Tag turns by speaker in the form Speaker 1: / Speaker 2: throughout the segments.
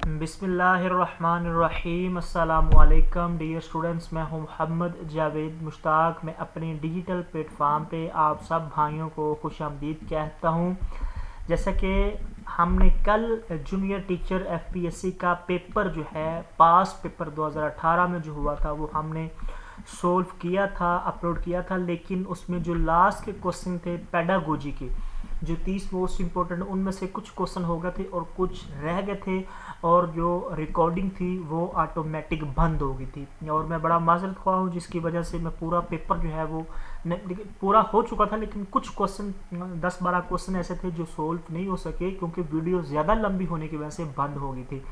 Speaker 1: बिस्मिल्लाहिर्रहमानिर्रहीम अस्सलामुअलैकुम dear students, मैं हूं मोहम्मद जावेद मुश्ताक। मैं अपने डिजिटल प्लेटफॉर्म पे आप सब भाइयों को खुशामदीद कहता हूं। जैसा कि हमने कल जूनियर टीचर एफपीएससी का पेपर जो है पास पेपर 2018 में जो हुआ था वो हमने सोल्व किया था, अपलोड किया था, लेकिन उसमें जो लास्ट के क्वेश्चन थे पेडागोजी के, जो 30 मोस्ट इम्पोर्टेंट, उनमें से कुछ क्वेश्चन हो गए थे और कुछ रह गए थे, और जो रिकॉर्डिंग थी वो ऑटोमेटिक बंद हो गई थी। और मैं बड़ा माजरत ख्वाह हूँ, जिसकी वजह से मैं पूरा पेपर जो है वो पूरा हो चुका था, लेकिन कुछ क्वेश्चन 10-12 क्वेश्चन ऐसे थे जो सोल्व नहीं हो सके क्योंकि वीडियो ज़्यादा लंबी होने की वजह से बंद हो गई थी।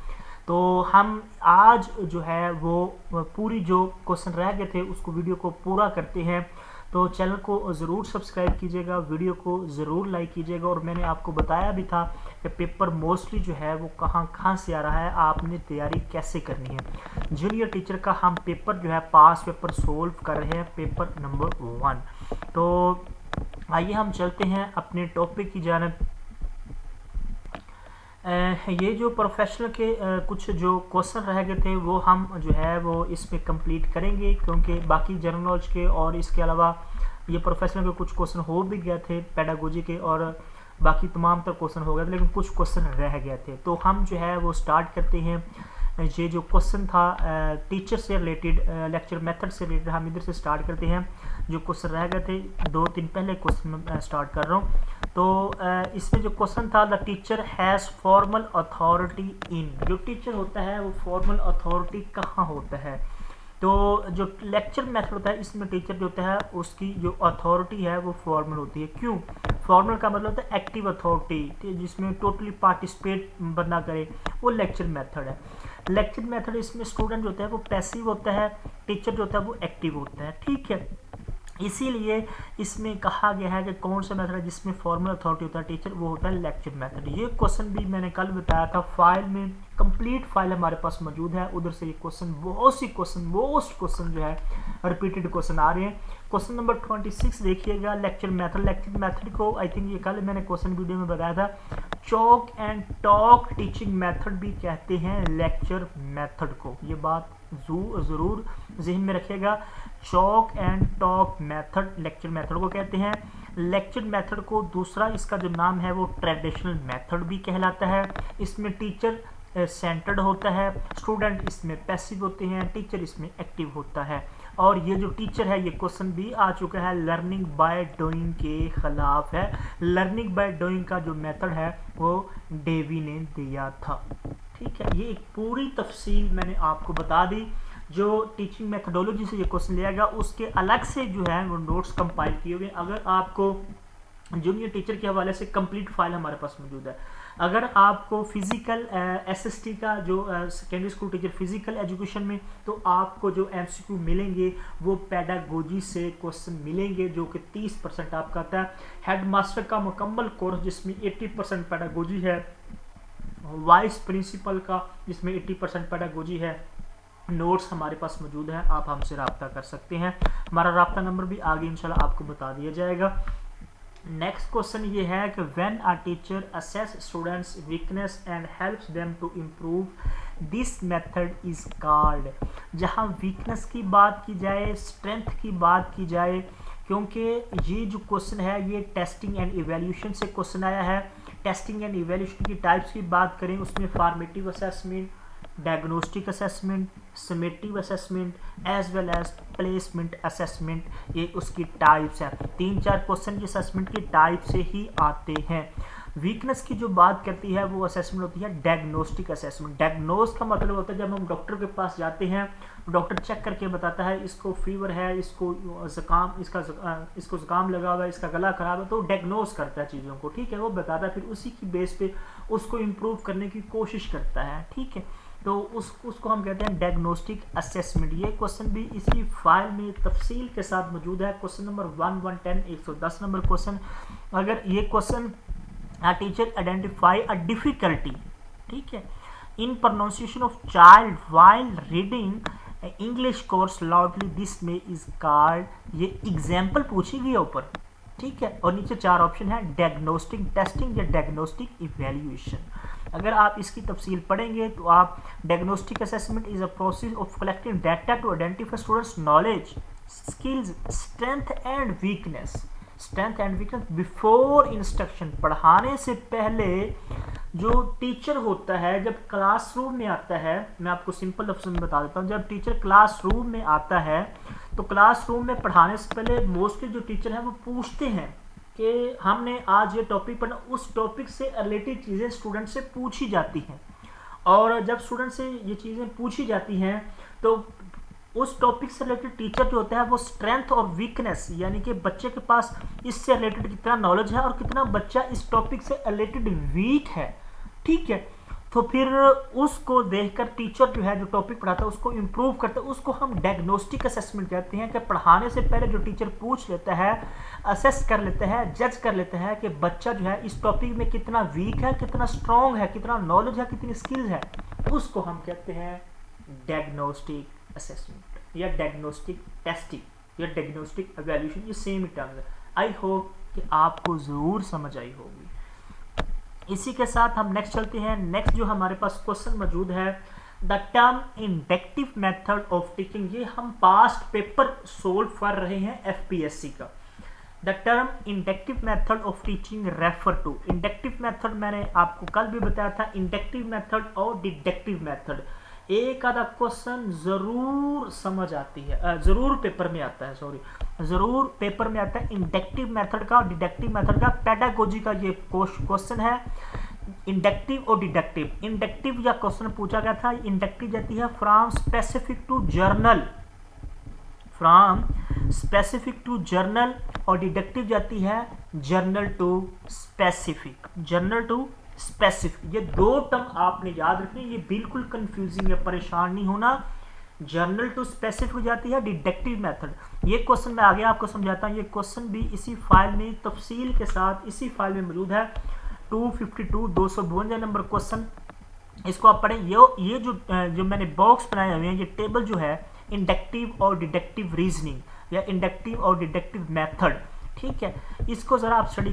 Speaker 1: तो हम आज जो है वो पूरी जो क्वेश्चन रह गए थे उसको वीडियो को पूरा करते हैं। तो चैनल को ज़रूर सब्सक्राइब कीजिएगा, वीडियो को ज़रूर लाइक कीजिएगा। और मैंने आपको बताया भी था कि पेपर मोस्टली जो है वो कहाँ से आ रहा है, आपने तैयारी कैसे करनी है। जूनियर टीचर का हम पेपर जो है पास पेपर सोल्व कर रहे हैं, पेपर नंबर 1। तो आइए हम चलते हैं अपने टॉपिक की जानब। ये जो प्रोफेशनल के कुछ जो क्वेश्चन रह गए थे वो हम जो है वो इसमें कंप्लीट करेंगे, क्योंकि बाकी जनरल नॉलेज के और इसके अलावा ये प्रोफेशनल के कुछ क्वेश्चन हो भी गए थे पेडागोजी के, और बाकी तमाम तर क्वेश्चन हो गए थे, लेकिन कुछ क्वेश्चन रह गए थे। तो हम जो है वो स्टार्ट करते हैं। ये जो क्वेश्चन था टीचर से रिलेटेड, लेक्चर मेथड से रिलेटेड, हम इधर से स्टार्ट करते हैं। जो क्वेश्चन रह गए थे 2-3 पहले क्वेश्चन में स्टार्ट कर रहा हूँ। तो इसमें जो क्वेश्चन था, the teacher has formal authority in, जो टीचर होता है वो फॉर्मल अथॉरिटी कहाँ होता है। तो जो लेक्चर मेथड होता है इसमें टीचर जो होता है उसकी जो अथॉरिटी है वो फॉर्मल होती है। क्यों? फॉर्मल का मतलब होता है एक्टिव अथॉरिटी, जिसमें टोटली पार्टिसिपेट बंदा करे, वो लेक्चर मेथड है। लेक्चर मेथड इसमें स्टूडेंट जो होता है वो पैसिव होता है, टीचर जो होता है वो एक्टिव होता है। ठीक है, इसीलिए इसमें कहा गया है कि कौन सा मेथड है जिसमें फॉर्मल अथॉरिटी होता है टीचर, वो होता है लेक्चर मेथड। ये क्वेश्चन भी मैंने कल बताया था, फाइल में कंप्लीट फाइल हमारे पास मौजूद है, उधर से ये क्वेश्चन बहुत सी क्वेश्चन मोस्ट क्वेश्चन जो है रिपीटेड क्वेश्चन आ रहे हैं। क्वेश्चन नंबर 26 देखिएगा, लेक्चर मेथड। लेक्चर मेथड को आई थिंक ये कल मैंने क्वेश्चन वीडियो में बताया था, chalk and talk teaching method भी कहते हैं लेक्चर मेथड को। ये बात ज़रूर जहन में रखिएगा, chalk and talk method lecture method को कहते हैं। लेक्चर मेथड को दूसरा इसका जो नाम है वो ट्रेडिशनल मेथड भी कहलाता है। इसमें टीचर सेंटर्ड होता है, स्टूडेंट इसमें पैसिव होते हैं, टीचर इसमें एक्टिव होता है। और ये जो टीचर है, ये क्वेश्चन भी आ चुका है, लर्निंग बाय डूइंग के खिलाफ है। लर्निंग बाय डूइंग का जो मेथड है वो डेवी ने दिया था। ठीक है, ये एक पूरी तफसील मैंने आपको बता दी। जो टीचिंग मेथडोलॉजी से ये क्वेश्चन लिया गया उसके अलग से जो है वो नोट्स कंपाइल किए हुए। अगर आपको जूनियर टीचर के हवाले से कंप्लीट फाइल हमारे पास मौजूद है। अगर आपको फिजिकल एसएसटी का जो secondary school teacher physical education में, तो आपको जो एमसीक्यू मिलेंगे वो पेडागोजी से क्वेश्चन मिलेंगे, जो कि 30% आपका आता है। हेड मास्टर का मुकम्मल कोर्स जिसमें 80% पेडागोजी है, वाइस प्रिंसिपल का जिसमें 80% पेडागोजी है, नोट्स हमारे पास मौजूद है, आप हमसे रब्ता कर सकते हैं। हमारा रब्ता नंबर भी आगे इंशाल्लाह आपको बता दिया जाएगा। नेक्स्ट क्वेश्चन ये है कि when a teacher assess students weakness and helps them to improve this method is called. जहाँ वीकनेस की बात की जाए, स्ट्रेंथ की बात की जाए, क्योंकि ये जो क्वेश्चन है ये टेस्टिंग एंड इवेल्यूशन से क्वेश्चन आया है। टेस्टिंग एंड इवेल्यूशन की टाइप्स की बात करें, उसमें formative assessment, diagnostic assessment, summative assessment as well as placement assessment, ये उसकी टाइप्स हैं। 3-4 क्वेश्चन ये असेसमेंट की टाइप से ही आते हैं। वीकनेस की जो बात करती है वो असेसमेंट होती है डायग्नोस्टिक असेसमेंट। डायग्नोस का मतलब होता है जब हम डॉक्टर के पास जाते हैं, डॉक्टर चेक करके बताता है इसको फीवर है, इसको ज़ुकाम लगा हुआ है, इसका गला खराब है, तो डायग्नोस करता है चीज़ों को। ठीक है, वो बताता है, फिर उसी की बेस पे उसको इम्प्रूव करने की कोशिश करता है। ठीक है, तो उसको हम कहते हैं डायग्नोस्टिक असेसमेंट। ये क्वेश्चन भी इसी फाइल में तफसील के साथ मौजूद है। Question number 110 number question. अगर ये question teacher identify a difficulty, ठीक है, in pronunciation of child while reading English course loudly, this में इज कॉल्ड। ये एग्जाम्पल पूछी गई है ऊपर, ठीक है, और नीचे 4 ऑप्शन है, डायग्नोस्टिक टेस्टिंग या डायग्नोस्टिक इवेल्युएशन। अगर आप इसकी तफसील पढ़ेंगे तो आप diagnostic assessment is a process of collecting data to identify students knowledge, skills, strength and weakness before instruction. पढ़ाने से पहले जो टीचर होता है जब क्लासरूम में आता है, मैं आपको सिंपल लफ्ज़ में बता देता हूँ, जब टीचर क्लासरूम में आता है तो क्लासरूम में पढ़ाने से पहले मोस्टली जो टीचर हैं वो पूछते हैं कि हमने आज ये टॉपिक पढ़ना, उस टॉपिक से रिलेटेड चीज़ें स्टूडेंट से पूछी जाती हैं। और जब स्टूडेंट से ये चीज़ें पूछी जाती हैं तो उस टॉपिक से रिलेटेड टीचर जो होता है वो स्ट्रेंथ और वीकनेस, यानी कि बच्चे के पास इससे रिलेटेड कितना नॉलेज है और कितना बच्चा इस टॉपिक से रिलेटेड वीक है, ठीक है, तो फिर उसको देखकर टीचर जो है जो टॉपिक पढ़ाता है उसको इम्प्रूव करता है। उसको हम डायग्नोस्टिक असेसमेंट कहते हैं कि पढ़ाने से पहले जो टीचर पूछ लेता है, असेस कर लेता है, जज कर लेता है कि बच्चा जो है इस टॉपिक में कितना वीक है, कितना स्ट्रॉन्ग है, कितना नॉलेज है, कितनी स्किल्स है, उसको हम कहते हैं डायग्नोस्टिक असेसमेंट या डायग्नोस्टिक टेस्टिंग या डायग्नोस्टिक एवेल्यूशन, ये सेम ही टर्म्स है। आई होप कि आपको ज़रूर समझ आई होगी। इसी के साथ हम नेक्स्ट चलते हैं। नेक्स्ट जो हमारे पास क्वेश्चन मौजूद है, the term inductive method of teaching, ये हम पास्ट पेपर सोल्व कर रहे हैं एफपीएससी का। The term inductive method of teaching refer to, inductive method मैंने आपको कल भी बताया था, इंडक्टिव मेथड और डिडक्टिव मेथड। एक आधा क्वेश्चन जरूर समझ आती है, जरूर पेपर में आता है, जरूर पेपर में आता है इंडक्टिव मेथड का और डिडक्टिव मेथड का। पेडागोजी का ये क्वेश्चन है, इंडक्टिव और डिडक्टिव। इंडक्टिव या क्वेश्चन पूछा गया था, इंडक्टिव जाती है from specific to general, from specific to general, और डिडक्टिव जाती है general to specific, general to specific. ये दो टर्म आपने याद रखनी, ये बिल्कुल कंफ्यूजिंग है, परेशान नहीं होना। जर्नल टू स्पेसिफिक हो जाती है डिडक्टिव मेथड। ये क्वेश्चन मैं आगे आपको समझाता हूँ, ये क्वेश्चन भी इसी फाइल में तफसील के साथ इसी फाइल में मौजूद है, 252 252 नंबर क्वेश्चन, इसको आप पढ़ें। ये जो मैंने बॉक्स बनाए हुए हैं, ये टेबल जो है इंडक्टिव और डिडक्टिव रीजनिंग या इंडक्टिव और डिडक्टिव मेथड, ठीक है, इसको ज़रा आप स्टडी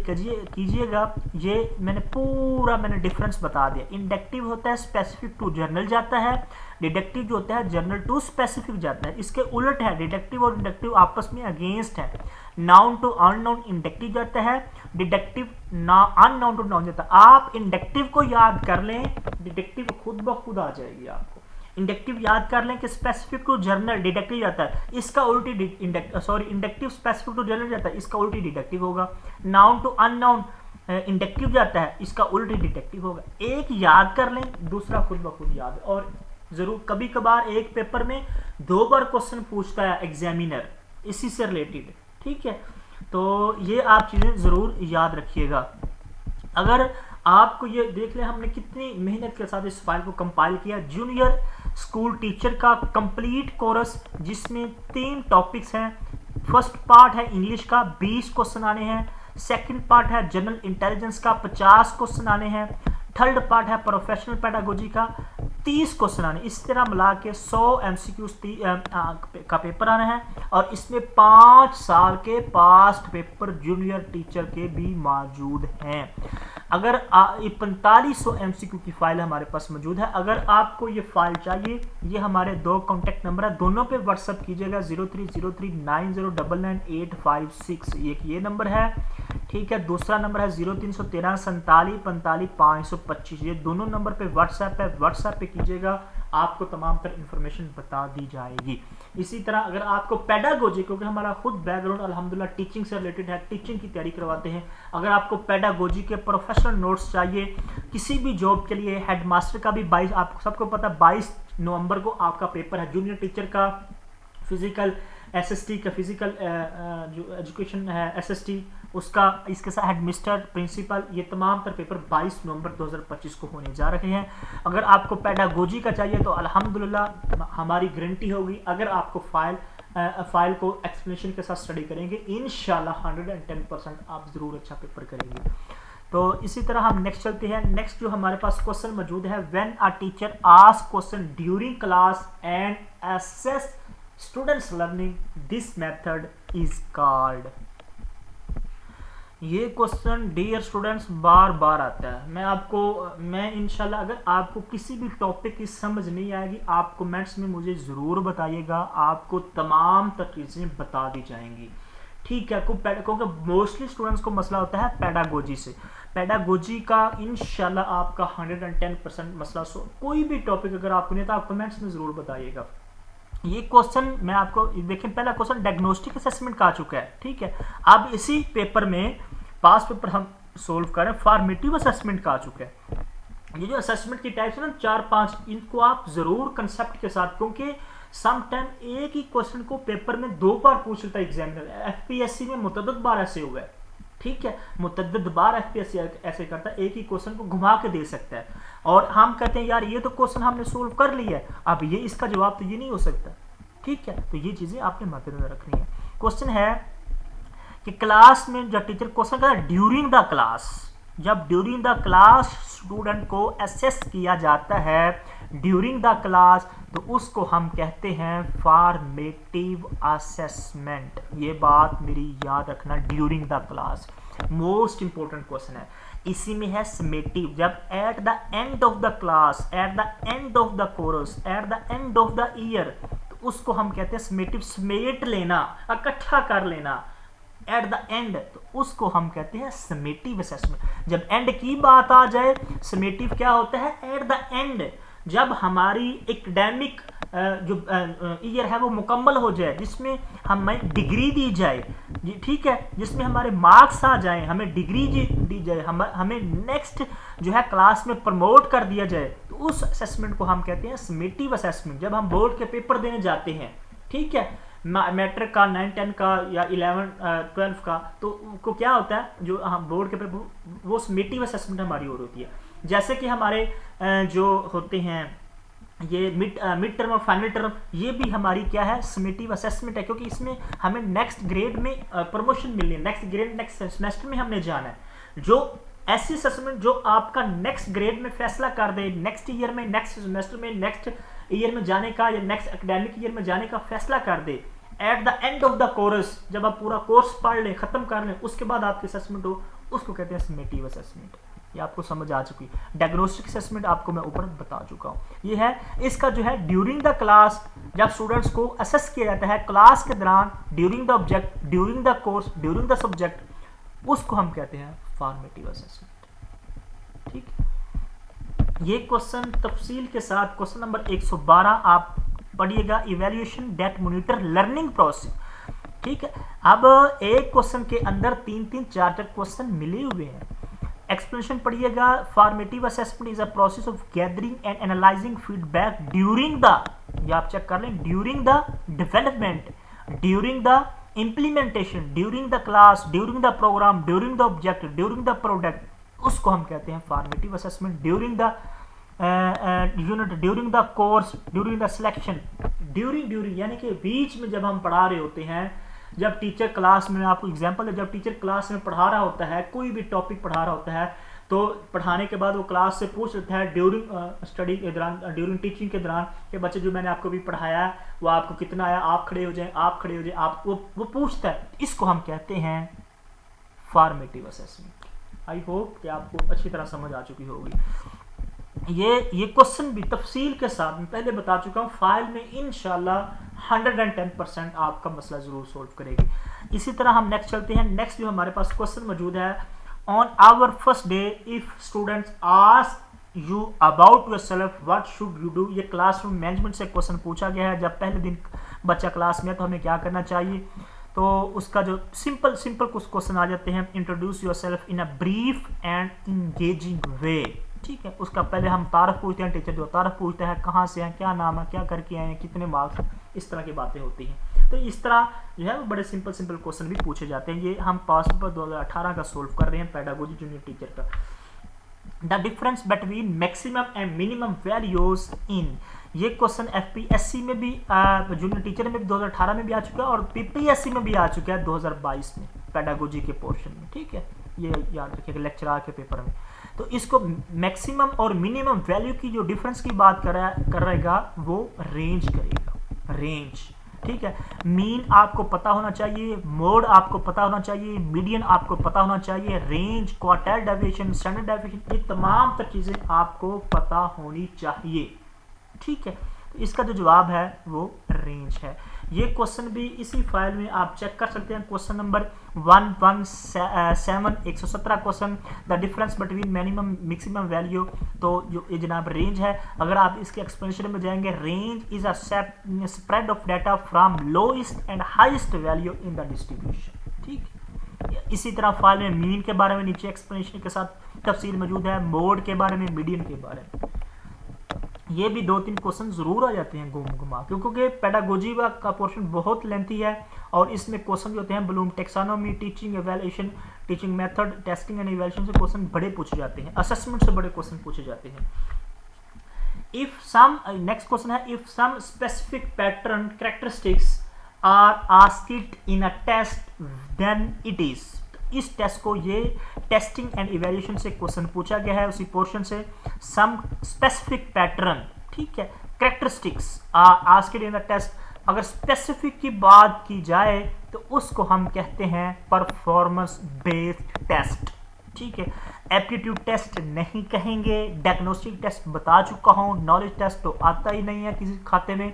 Speaker 1: कीजिएगा। ये मैंने डिफरेंस बता दिया। इंडक्टिव होता है स्पेसिफिक टू जर्नल जाता है, डिडक्टिव जो होता है जर्नल टू स्पेसिफिक जाता है। इसके उलट है, डिडक्टिव और इंडक्टिव आपस में अगेंस्ट है। नाउन टू अननाउन इंडक्टिव जाता है, डिडक्टिव अननाउन टू नाउन जाता है। आप इंडक्टिव को याद कर लें, डिडक्टिव खुद ब खुद आ जाएगी आपको। इंडक्टिव याद कर लें कि स्पेसिफिक टू जर्नल डिडक्टिव जाता है, इसका उल्टी इंडक्टिव स्पेसिफिक टू जर्नल जाता है, इसका उल्टी डिडक्टिव होगा। नाउन टू अननाउन इंडक्टिव जाता है, इसका उल्टी डिडक्टिव होगा। एक याद कर लें, दूसरा खुद ब खुद याद। और जरूर कभी कभार एक पेपर में 2 बार क्वेश्चन पूछता है एग्जामिनर इसी से रिलेटेड, ठीक है, तो ये आप चीजें जरूर याद रखिएगा। अगर आपको ये देख लें हमने कितनी मेहनत के साथ इस फाइल को कंपाइल किया। जूनियर स्कूल टीचर का कंप्लीट कोर्स, जिसमें 3 टॉपिक्स हैं। फर्स्ट पार्ट है इंग्लिश का, 20 क्वेश्चन आने हैं। सेकंड पार्ट है जनरल इंटेलिजेंस का, 50 क्वेश्चन आने हैं। थर्ड पार्ट है प्रोफेशनल पेडागोजी का, 30 क्वेश्चन आने। इस तरह मिला के 100 MCQs का पेपर आना है, और इसमें 5 साल के पास्ट पेपर जूनियर टीचर के भी मौजूद हैं। अगर 4500 MCQ की फाइल हमारे पास मौजूद है। अगर आपको ये फाइल चाहिए, ये हमारे 2 कॉन्टैक्ट नंबर है, दोनों पे व्हाट्सअप कीजिएगा, 030390998556, एक ये नंबर है, ठीक है। दूसरा नंबर है 0313 47 45 525, ये दोनों नंबर पे व्हाट्सएप है, व्हाट्सएप पे कीजिएगा, आपको तमाम तर इंफॉर्मेशन बता दी जाएगी। इसी तरह अगर आपको पेडागोजी, क्योंकि हमारा खुद बैकग्राउंड अल्हम्दुलिल्लाह टीचिंग से रिलेटेड है, टीचिंग की तैयारी करवाते हैं, अगर आपको पेडागोजी के प्रोफेशनल नोट्स चाहिए किसी भी जॉब के लिए, हेडमास्टर का भी 22, आपको सबको पता 22 नवंबर को आपका पेपर है, जूनियर टीचर का फिजिकल SST का फिजिकल जो एजुकेशन है SST उसका, इसके साथ हेडमिस्टर, प्रिंसिपल, ये तमाम तर पेपर 22 नवंबर 2025 को होने जा रहे हैं। अगर आपको पेडागोजी का चाहिए तो अल्हम्दुलिल्लाह हमारी गारंटी होगी, अगर आपको फाइल को एक्सप्लेनेशन के साथ स्टडी करेंगे इंशाल्लाह 110% आप ज़रूर अच्छा पेपर करेंगे। तो इसी तरह हम नेक्स्ट चलते हैं। नेक्स्ट जो हमारे पास क्वेश्चन मौजूद है, when a teacher ask question during class and assess students learning, this method is called. ये क्वेश्चन डियर स्टूडेंट्स बार बार आता है। मैं इंशाल्लाह अगर आपको किसी भी टॉपिक की समझ नहीं आएगी, आप कमेंट्स में मुझे ज़रूर बताइएगा, आपको तमाम चीज़ें बता दी जाएंगी, ठीक है। क्योंकि मोस्टली स्टूडेंट्स को मसला होता है पैडागोजी से। पैडागोजी का इंशाल्लाह आपका 110% मसला कोई भी टॉपिक अगर आपको नहीं था, आप कमेंट्स में ज़रूर बताइएगा। ये क्वेश्चन मैं आपको देखें, पहला क्वेश्चन डायग्नोस्टिक असेसमेंट का आ चुका है, ठीक है। अब इसी पेपर में पास पेपर हम सोल्व करें, फॉर्मेटिव असेसमेंट का आ चुका है। ये जो असेसमेंट की टाइप्स है ना 4-5, इनको आप जरूर कंसेप्ट के साथ, क्योंकि सम टाइम एक ही क्वेश्चन को पेपर में 2 बार पूछ लेता है एग्जामिनर। एफपीएससी में मुतअद्दिद बार ऐसे हुआ है, ठीक है, मुतअद्दिद बार एफपीएससी ऐसे करता है, एक ही क्वेश्चन को घुमा के दे सकता है। और हम कहते हैं यार ये तो क्वेश्चन हमने सोल्व कर लिया है, अब ये इसका जवाब तो ये नहीं हो सकता, ठीक है। तो ये चीजें आपने मद्देनजर रखनी है। क्वेश्चन है कि क्लास में जब टीचर क्वेश्चन कहता है ड्यूरिंग द क्लास, जब ड्यूरिंग द क्लास स्टूडेंट को असेस किया जाता है ड्यूरिंग द क्लास, तो उसको हम कहते हैं फॉर्मेटिव असेसमेंट। ये बात मेरी याद रखना, during the class most important question है। इसी में है समेटिव, जब eight the end of the class, eight the end of the course, eight the end of the year, तो उसको हम कहते हैं समेटिव, समेट लेना, इकट्ठा कर लेना एट द एंड, तो उसको हम कहते हैं समेटिव असेसमेंट। जब एंड की बात आ जाए, समेटिव क्या होता है, एट द एंड, जब हमारी एकेडमिक जो ईयर है वो मुकम्मल हो जाए, जिसमें हमें डिग्री दी जाए, ठीक है, जिसमें हमारे मार्क्स आ जाए, हमें डिग्री दी जाए, हमें नेक्स्ट जो है क्लास में प्रमोट कर दिया जाए, तो उस असेसमेंट को हम कहते हैं समेटिव असेसमेंट। जब हम बोर्ड के पेपर देने जाते हैं, ठीक है, मैट्रिक का, 9-10 का या 11-12 का, तो को क्या होता है, जो हम बोर्ड के पेपर, वो समेटिव असेसमेंट हमारी और होती है। जैसे कि हमारे जो होते हैं ये मिड टर्म और फाइनल टर्म, ये भी हमारी क्या है, समेटिव असेसमेंट है, क्योंकि इसमें हमें नेक्स्ट ग्रेड में प्रमोशन मिलनी है, नेक्स्ट ग्रेड नेक्स्ट सेमेस्टर में हमने जाना है। जो ऐसी असेसमेंट जो आपका नेक्स्ट ग्रेड में फैसला कर दे, नेक्स्ट ईयर में, नेक्स्ट सेमेस्टर में, नेक्स्ट ईयर में जाने का या नेक्स्ट एकेडमिक ईयर में जाने का फैसला कर दे, at the end of the course, जब आप पूरा कोर्स पढ़ लें, खत्म कर लें, उसके बाद आपकी असेसमेंट हो, उसको कहते हैं समेटिव असेसमेंट। ये आपको समझ आ चुकी है। डायग्नोस्टिक असेसमेंट आपको मैं ऊपर बता चुका हूँ। ये है इसका जो है ड्यूरिंग द क्लास, जब स्टूडेंट्स को असेस किया जाता है क्लास के दौरान, during the object, during the course, during the subject, उसको हम कहते हैं फॉर्मेटिव असेसमेंट, ठीक। ये क्वेश्चन तफसील के साथ क्वेश्चन नंबर 112 आप पढ़िएगा, evaluation that monitor learning process, ठीक है। अब एक क्वेश्चन के अंदर 3-3, 4-4 क्वेश्चन मिले हुए हैं। एक्सप्लेनेशन पढ़िएगा, formative assessment is a process of gathering and analysing feedback during the, ये आप चेक कर लें, during the development, during the implementation, during the class, during the programme, during the object, during the product, उसको हम कहते हैं formative assessment. During the unit, during the course, during the selection, during यानी कि बीच में जब हम पढ़ा रहे होते हैं, जब टीचर क्लास में, आपको एग्जांपल है, जब टीचर क्लास में पढ़ा रहा होता है, कोई भी टॉपिक पढ़ा रहा होता है, तो पढ़ाने के बाद वो क्लास से पूछ लेता है ड्यूरिंग स्टडी के दौरान, ड्यूरिंग टीचिंग के दौरान, कि बच्चे जो मैंने आपको भी पढ़ाया है वो आपको कितना आया, आप खड़े हो जाएं, आप खड़े हो जाएं, आप वो पूछता है, इसको हम कहते हैं फॉर्मेटिव असेसमेंट। आई होप कि आपको अच्छी तरह समझ आ चुकी होगी। ये क्वेश्चन भी तफसील के साथ मैं पहले बता चुका हूँ, फाइल में इंशाल्लाह 110% आपका मसला जरूर सोल्व करेगी। इसी तरह हम नेक्स्ट चलते हैं। नेक्स्ट जो हमारे पास क्वेश्चन मौजूद है, on our first day if students ask you about yourself what should you do. ये क्लासरूम मैनेजमेंट से क्वेश्चन पूछा गया है। जब पहले दिन बच्चा क्लास में है तो हमें क्या करना चाहिए, तो उसका जो सिंपल कुछ क्वेश्चन आ जाते हैं, introduce yourself in a brief and engaging way, ठीक है। उसका पहले हम तारफ पूछते हैं, टीचर जो तारफ पूछता है, कहाँ से हैं, क्या नाम है, क्या करके आए हैं, कितने मार्क्स, इस तरह की बातें होती हैं। तो इस तरह जो है वो बड़े सिंपल क्वेश्चन भी पूछे जाते हैं। ये हम पास पेपर 2018 का सोल्व कर रहे हैं, पेडागोजी जूनियर टीचर का। The difference between maximum and minimum values in, ये क्वेश्चन एफपीएससी में भी, जूनियर टीचर में भी 2018 में भी आ चुका है, और पीपीएससी में भी आ चुका है 2022 में, पेडागोजी के पोर्शन में, ठीक है। ये याद रखिएगा लेक्चरर के पेपर में। तो इसको मैक्सिमम और मिनिमम वैल्यू की जो डिफरेंस की बात करेगा वो रेंज करेगा, रेंज, ठीक है। मीन आपको पता होना चाहिए, मोड आपको पता होना चाहिए, मीडियन आपको पता होना चाहिए, range, quartile deviation, standard deviation, ये तमाम तर चीज़ें आपको पता होनी चाहिए, ठीक है। तो इसका जो जवाब है वो रेंज है। ये क्वेश्चन भी इसी फाइल में आप चेक कर सकते हैं, question number 117 117 question, the difference between minimum maximum value. तो जो ये जनाब रेंज है, अगर आप इसके एक्सप्लेनेशन में जाएंगे, range is a spread of data from lowest and highest value in the distribution, ठीक। इसी तरह फाइल में मीन के बारे में नीचे एक्सप्लेनेशन के साथ तफसील मौजूद है, मोड के बारे में, मीडियन के बारे में। ये भी 2-3 क्वेश्चन जरूर आ जाते हैं घूम घुमा, क्योंकि पेडागोजी का पोर्शन बहुत लेंथी है और इसमें क्वेश्चन जो होते हैं Bloom taxonomy, teaching evaluation, teaching method, testing and evaluation से क्वेश्चन बड़े पूछे जाते हैं, असेसमेंट से बड़े क्वेश्चन पूछे जाते हैं। इफ सम, नेक्स्ट क्वेश्चन है, if some specific pattern characteristics are asked in a test then it is. इस टेस्ट को, ये टेस्टिंग एंड इवैल्यूएशन से क्वेश्चन पूछा गया है, उसी पोर्शन से। सम स्पेसिफिक पैटर्न, ठीक है, characteristics asked in the test, अगर स्पेसिफिक की बात की जाए तो उसको हम कहते हैं परफॉर्मेंस बेस्ड टेस्ट, ठीक है। एप्टीट्यूड टेस्ट नहीं कहेंगे, डायग्नोस्टिक टेस्ट बता चुका हूं, नॉलेज टेस्ट तो आता ही नहीं है किसी खाते में।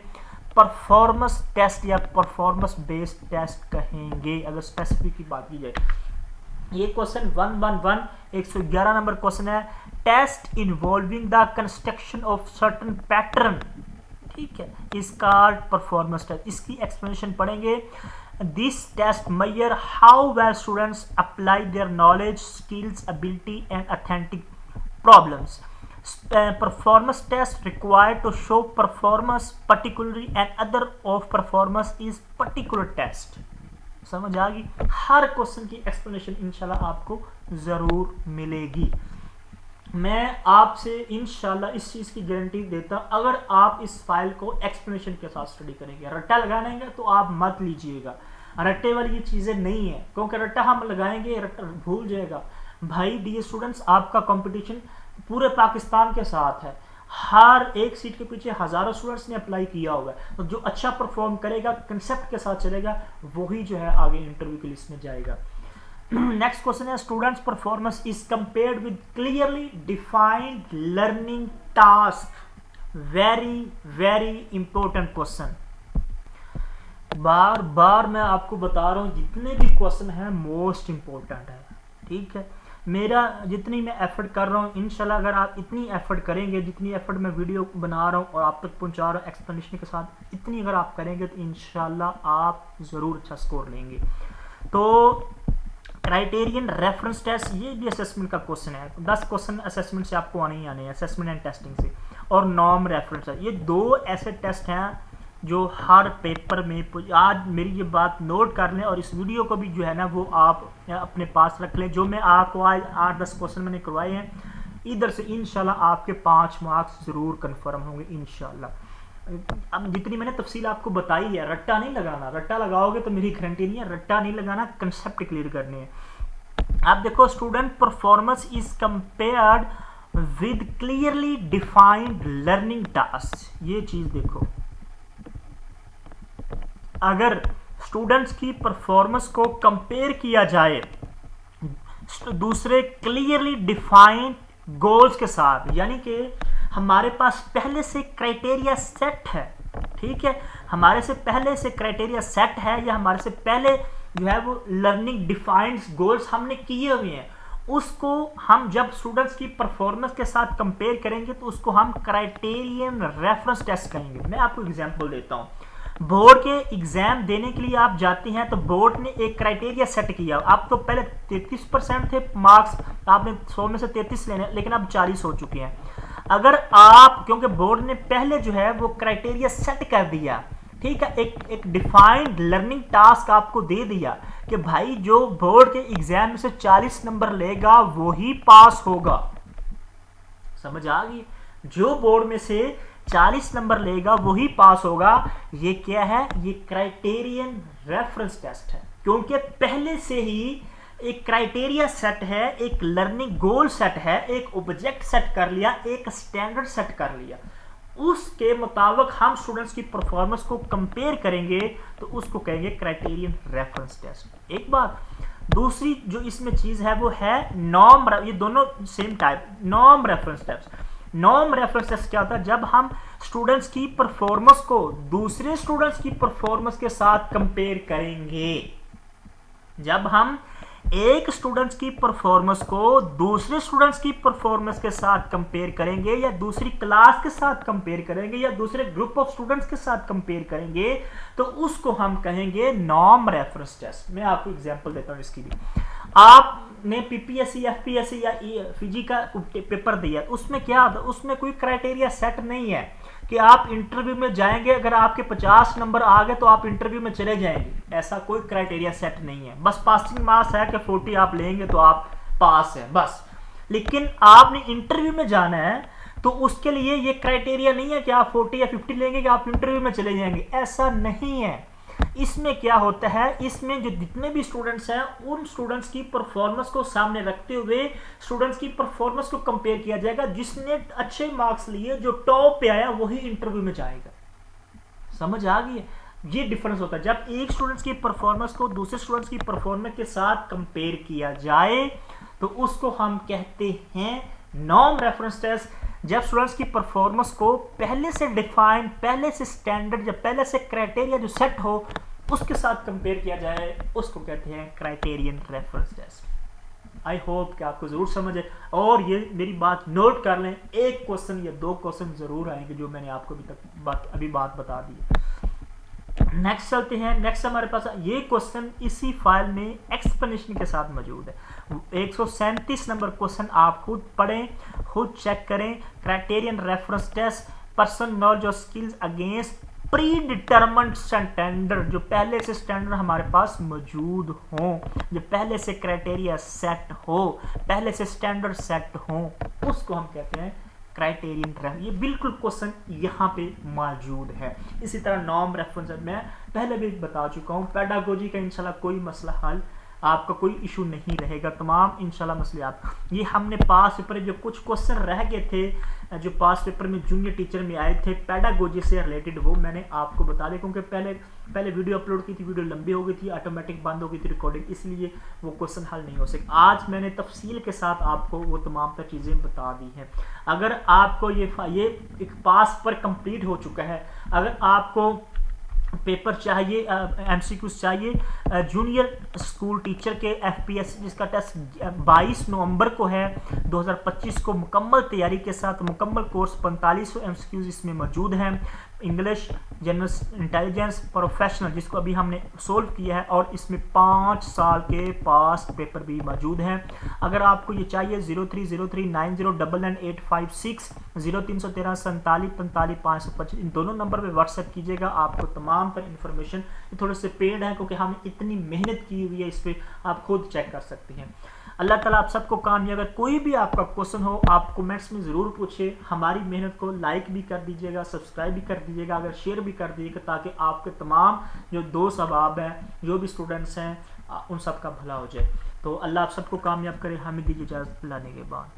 Speaker 1: परफॉर्मेंस टेस्ट या परफॉर्मेंस बेस्ड टेस्ट कहेंगे अगर स्पेसिफिक की बात की जाए। ये क्वेश्चन 111 नंबर क्वेश्चन है, test involving the construction of certain pattern, ठीक है, इसका परफॉर्मेंस टेस्ट, इसकी एक्सप्लेनेशन पढ़ेंगे। This test measure how well students apply their knowledge, skills, ability and authentic problems. Performance test required to show performance particularly and other of performance is particular test. समझ आ गई? हर question की explanation इंशाल्लाह आपको जरूर मिलेगी। मैं आपसे इंशाल्लाह इस चीज की गारंटी देता हूं, अगर आप इस फाइल को एक्सप्लेनेशन के साथ स्टडी करेंगे, रट्टा लगाएंगे तो आप मत लीजिएगा, रट्टे वाली ये चीजें नहीं है, क्योंकि रट्टा हम लगाएंगे रट्टा भूल जाएगा। भाई डियर स्टूडेंट्स, आपका कंपटीशन पूरे पाकिस्तान के साथ है, हर एक सीट के पीछे हजारों स्टूडेंट्स ने अप्लाई किया हुआ है, तो जो अच्छा परफॉर्म करेगा, कंसेप्ट के साथ चलेगा, वही जो है आगे इंटरव्यू की लिस्ट में जाएगा। नेक्स्ट क्वेश्चन है, students performance is compared with clearly defined learning task. Very very important question, बार बार मैं आपको बता रहा हूं, जितने भी क्वेश्चन हैं मोस्ट इंपॉर्टेंट है, ठीक है। मेरा जितनी मैं एफर्ट कर रहा हूँ, इंशाल्लाह अगर आप इतनी एफर्ट करेंगे, जितनी एफर्ट मैं वीडियो बना रहा हूँ और आप तक पहुँचा रहा हूँ एक्सप्लेनेशन के साथ, इतनी अगर आप करेंगे तो इंशाल्लाह आप ज़रूर अच्छा स्कोर लेंगे। तो क्राइटेरियन रेफरेंस टेस्ट, ये भी असेसमेंट का क्वेश्चन है, 10 क्वेश्चन असेसमेंट से आपको आने ही आने हैं, असेसमेंट एंड टेस्टिंग से। और नॉर्म रेफरेंस है, ये 2 ऐसे टेस्ट हैं जो हर पेपर में, आज मेरी ये बात नोट कर लें और इस वीडियो को भी जो है ना वो आप अपने पास रख लें। जो मैं आपको आज 8-10 क्वेश्चन मैंने करवाए हैं, इधर से इंशाल्लाह आपके 5 मार्क्स ज़रूर कंफर्म होंगे इंशाल्लाह। अब जितनी मैंने तफसील आपको बताई है, रट्टा नहीं लगाना, रट्टा लगाओगे तो मेरी गारंटी नहीं है, रट्टा नहीं लगाना, कंसेप्ट क्लियर करने हैं। आप देखो, student performance is compared with clearly defined learning task. ये चीज़ देखो, अगर स्टूडेंट्स की परफॉर्मेंस को कंपेयर किया जाए दूसरे क्लियरली डिफाइंड गोल्स के साथ, यानी कि हमारे पास पहले से क्राइटेरिया सेट है, ठीक है, हमारे से पहले से क्राइटेरिया सेट है, या हमारे से पहले जो है वो लर्निंग डिफाइंड गोल्स हमने किए हुए हैं, उसको हम जब स्टूडेंट्स की परफॉर्मेंस के साथ कंपेयर करेंगे तो उसको हम क्राइटेरियन रेफरेंस टेस्ट कहेंगे। मैं आपको एग्जांपल देता हूँ। बोर्ड के एग्जाम देने के लिए आप जाते हैं तो बोर्ड ने एक क्राइटेरिया सेट किया, आप तो पहले 33% थे मार्क्स, आपने 100 में से 33 लेने, लेकिन अब 40 हो चुके हैं। अगर आप, क्योंकि बोर्ड ने पहले जो है वो क्राइटेरिया सेट कर दिया, ठीक है, एक डिफाइंड लर्निंग टास्क आपको दे दिया कि भाई जो बोर्ड के एग्जाम में से 40 नंबर लेगा वो ही पास होगा। समझ आ गई? जो बोर्ड में से 40 नंबर लेगा वही पास होगा। ये क्या है? ये क्राइटेरियन रेफरेंस टेस्ट है, क्योंकि पहले से ही एक क्राइटेरिया सेट है, एक लर्निंग गोल सेट है, एक ऑब्जेक्ट सेट कर लिया, एक स्टैंडर्ड सेट कर लिया। उसके मुताबिक हम स्टूडेंट्स की परफॉर्मेंस को कंपेयर करेंगे तो उसको कहेंगे क्राइटेरियन रेफरेंस टेस्ट। एक बात। दूसरी जो इसमें चीज है वो है नॉर्म, ये दोनों same type, norm reference test. Norm reference test क्या होता है? जब हम स्टूडेंट्स की परफॉर्मेंस को दूसरे स्टूडेंट्स की परफॉर्मेंस के साथ कंपेयर करेंगे, जब हम एक स्टूडेंट्स की परफॉर्मेंस को दूसरे स्टूडेंट्स की परफॉर्मेंस के साथ कंपेयर करेंगे, या दूसरी क्लास के साथ कंपेयर करेंगे, या दूसरे ग्रुप ऑफ स्टूडेंट्स के साथ कंपेयर करेंगे, तो उसको हम कहेंगे नॉर्म रेफरेंस टेस्ट। मैं आपको एग्जांपल देता हूं इसकी भी। आपने पीपीएससी, एफपीएससी या फिजी का पेपर दिया, उसमें क्या होता है? उसमें कोई क्राइटेरिया सेट नहीं है कि आप इंटरव्यू में जाएंगे, अगर आपके 50 नंबर आ गए तो आप इंटरव्यू में चले जाएंगे। ऐसा कोई क्राइटेरिया सेट नहीं है। बस पासिंग मार्क्स है कि 40 आप लेंगे तो आप पास है बस। लेकिन आपने इंटरव्यू में जाना है तो उसके लिए ये क्राइटेरिया नहीं है कि आप 40 या 50 लेंगे कि आप इंटरव्यू में चले जाएंगे। ऐसा नहीं है। इसमें क्या होता है, इसमें जो जितने भी स्टूडेंट्स हैं उन स्टूडेंट्स की परफॉर्मेंस को सामने रखते हुए स्टूडेंट्स की परफॉर्मेंस को कंपेयर किया जाएगा। जिसने अच्छे मार्क्स लिए, जो टॉप पे आया, वही इंटरव्यू में जाएगा। समझ आ गई है? ये डिफरेंस होता है। जब एक स्टूडेंट्स की परफॉर्मेंस को दूसरे स्टूडेंट्स की परफॉर्मेंस के साथ कंपेयर किया जाए तो उसको हम कहते हैं नॉर्म रेफरेंस टेस्ट। जब स्टूडेंट्स की परफॉर्मेंस को पहले से डिफाइन, पहले से स्टैंडर्ड, जब पहले से क्राइटेरिया जो सेट हो उसके साथ कंपेयर किया जाए, उसको कहते हैं criterion reference test. I hope कि आपको जरूर समझ है। और ये मेरी बात नोट कर लें, एक क्वेश्चन या दो क्वेश्चन जरूर आएंगे जो मैंने आपको अभी बात बता दी। नेक्स्ट चलते हैं। नेक्स्ट हमारे पास ये क्वेश्चन इसी फाइल में एक्सप्लेनेशन के साथ मौजूद है। 137 नंबर क्वेश्चन आप खुद पढ़ें, खुद चेक करें। Criterion reference test, person knowledge और skills against predetermined standard. जो पहले से स्टैंडर्ड हमारे पास मौजूद हो, जो पहले से क्राइटेरिया सेट हो, पहले से स्टैंडर्ड सेट हो, उसको हम कहते हैं क्राइटेरियन रेफरेंस। ये बिल्कुल क्वेश्चन यहाँ पे मौजूद है। इसी तरह नॉर्म रेफरेंस मैं पहले भी बता चुका हूँ। पेडागोजी का इंशाल्लाह कोई मसला हल, आपका कोई इशू नहीं रहेगा। तमाम इंशाल्लाह मसले आप, ये हमने पास पेपर जो कुछ क्वेश्चन रह गए थे, जो पास पेपर में जूनियर टीचर में आए थे पेडागोजी से रिलेटेड, वो मैंने आपको बता दिया। क्योंकि पहले वीडियो अपलोड की थी, वीडियो लंबी हो गई थी, ऑटोमेटिक बंद हो गई थी रिकॉर्डिंग, इसलिए वो क्वेश्चन हल नहीं हो सके। आज मैंने तफसील के साथ आपको वो तमाम तर चीज़ें बता दी हैं। अगर आपको ये एक पास पर कंप्लीट हो चुका है, अगर आपको पेपर चाहिए, एमसीक्यूज चाहिए जूनियर स्कूल टीचर के एफपीएससी जिसका टेस्ट 22 नवंबर को है 2025 को, मुकम्मल तैयारी के साथ मुकम्मल कोर्स 4500 एमसीक्यूज इसमें मौजूद हैं। इंग्लिश, जनरल इंटेलिजेंस, प्रोफेशनल जिसको अभी हमने सोल्व किया है, और इसमें 5 साल के पास पेपर भी मौजूद हैं। अगर आपको ये चाहिए 030390999856 0313 47 45 525 इन दोनों नंबर पे व्हाट्सएप कीजिएगा। आपको तमाम पर इंफॉर्मेशन, थोड़े से पेड है क्योंकि हमने इतनी मेहनत की हुई है इस पर, आप खुद चेक कर सकते हैं। अल्लाह ताला आप सबको कामयाब। अगर कोई भी आपका क्वेश्चन हो आप कमेंट्स में ज़रूर पूछिए। हमारी मेहनत को लाइक भी कर दीजिएगा, सब्सक्राइब भी कर दीजिएगा, अगर शेयर भी कर दीजिएगा, ताकि आपके तमाम जो दोस्त अहबाब हैं, जो भी स्टूडेंट्स हैं, उन सब का भला हो जाए। तो अल्लाह आप सबको कामयाब करे। हमें दीजिए इजाज़त लाने के बाद।